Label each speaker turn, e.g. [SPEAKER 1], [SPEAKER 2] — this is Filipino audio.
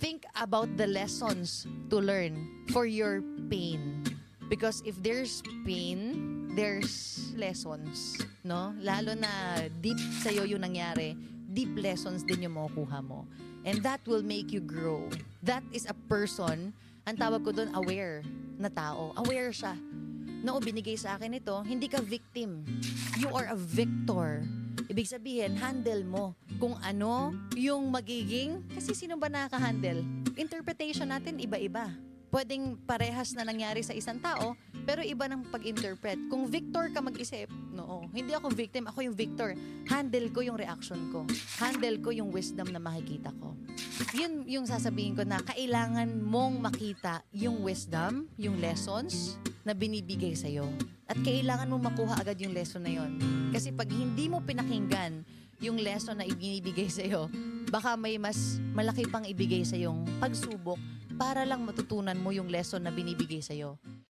[SPEAKER 1] think about the lessons to learn for your pain. Because if there's pain, there's lessons, no? Lalo na deep sa'yo yung nangyari, deep lessons din yung makukuha mo. And that will make you grow. That is a person, ang tawag ko doon, aware na tao. Aware siya. No, binigay sa akin ito, hindi ka victim. You are a victor. Ibig sabihin, handle mo kung ano yung magiging, kasi sino ba nakaka-handle? Interpretation natin iba-iba. Pwedeng parehas na nangyari sa isang tao, pero iba ng pag-interpret. Kung victor ka mag-isip, no, hindi ako victim, ako yung victor. Handle ko yung reaction ko. Handle ko yung wisdom na makikita ko. Yun yung sasabihin ko na kailangan mong makita yung wisdom, yung lessons na binibigay sa'yo. At kailangan mong makuha agad yung lesson na yon. Kasi pag hindi mo pinakinggan yung lesson na ibinibigay sa'yo, baka may mas malaki pang ibigay sa'yong pagsubok para lang matutunan mo yung lesson na binibigay sa'yo.